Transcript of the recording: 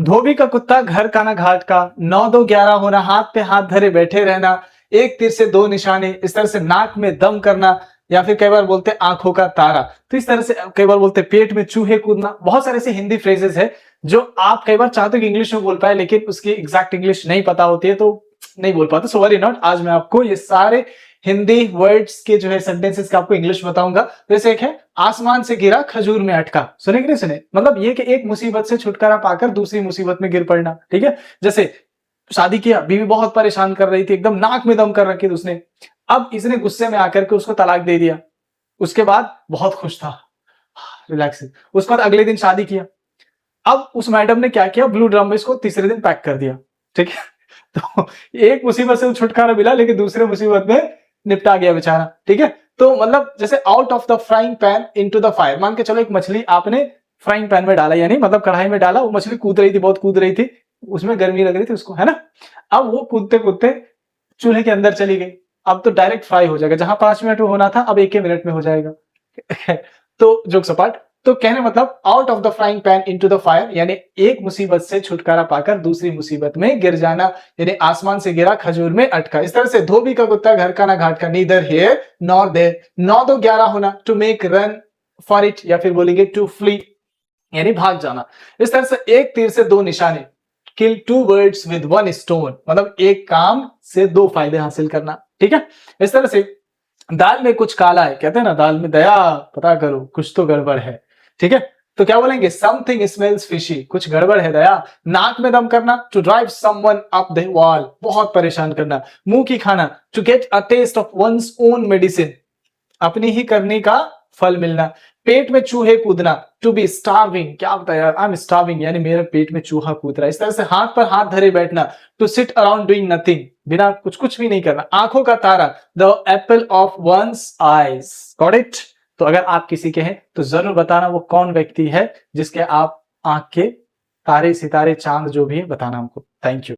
धोबी का कुत्ता घर का ना घाट का, 9 2 11 होना, हाथ पे हाथ धरे बैठे रहना, एक तीर से दो निशाने, इस तरह से नाक में दम करना, या फिर कई बार बोलते हैं आंखों का तारा। तो इस तरह से कई बार बोलते हैं पेट में चूहे कूदना। बहुत सारे ऐसे हिंदी फ्रेजेस है जो आप कई बार चाहते हो कि इंग्लिश में बोल पाए, लेकिन उसकी एग्जैक्ट इंग्लिश नहीं पता होती है तो नहीं बोल पाते। सो वरी नॉट, आज मैं आपको ये सारे हिंदी वर्ड्स के जो है सेंटेंसेस का आपको इंग्लिश बताऊंगा। जैसे एक है आसमान से गिरा खजूर में अटका, सुने कि नहीं सुने? मतलब ये कि एक मुसीबत से छुटकारा पाकर दूसरी मुसीबत में गिर पड़ना। ठीक है, जैसे शादी किया, बीवी बहुत परेशान कर रही थी, एकदम नाक में दम कर रखी थी उसने। अब इसने गुस्से में आकर के उसको तलाक दे दिया। उसके बाद बहुत खुश था, रिलैक्स। उसके बाद अगले दिन शादी किया। अब उस मैडम ने क्या किया, ब्लू ड्रम में इसको तीसरे दिन पैक कर दिया। ठीक है, तो एक मुसीबत से छुटकारा मिला, लेकिन दूसरे मुसीबत में निपटा गया बेचारा। ठीक है, तो मतलब जैसे out of the frying pan into the fire. मान के चलो एक मछली आपने फ्राइंग पैन में डाला, यानी मतलब कढ़ाई में डाला, वो मछली कूद रही थी, बहुत कूद रही थी, उसमें गर्मी लग रही थी उसको, है ना। अब वो कूदते कूदते चूल्हे के अंदर चली गई। अब तो डायरेक्ट फ्राई हो जाएगा, जहां 5 मिनट में होना था अब 1 ही मिनट में हो जाएगा। तो जोक सपाट, तो कहने मतलब out of the frying pan into the fire, यानी एक मुसीबत से छुटकारा पाकर दूसरी मुसीबत में गिर जाना, यानी आसमान से गिरा खजूर में अटका। इस तरह से धोबी का कुत्ता घर का ना घाट का, नीदर हियर नॉर देयर। 9 2 11 होना, to make run for it, या फिर बोलेंगे टू फ्ली, यानी भाग जाना। इस तरह से एक तीर से दो निशाने, kill two birds with one stone, मतलब एक काम से दो फायदे हासिल करना। ठीक है, इस तरह से दाल में कुछ काला है, कहते हैं ना दाल में दया, पता करो कुछ तो गड़बड़ है। ठीक है, तो क्या बोलेंगे, समथिंग स्मेल्स फिशी, कुछ गड़बड़ है दया। नाक में दम करना, to drive someone up the wall, बहुत परेशान करना। मुंह की खाना, to get a taste of one's own medicine, अपनी ही करनी का फल मिलना। पेट में चूहे कूदना, टू बी स्टार्विंग, क्या होता है यार, आई एम स्टार्विंग, यानी मेरे पेट में चूहा कूद रहा है। इस तरह से हाथ पर हाथ धरे बैठना, to sit around doing nothing, बिना कुछ भी नहीं करना। आंखों का तारा, the apple of one's eyes, got it. तो अगर आप किसी के हैं तो जरूर बताना वो कौन व्यक्ति है जिसके आप आंख के तारे सितारे चांद जो भी है बताना हमको। Thank you.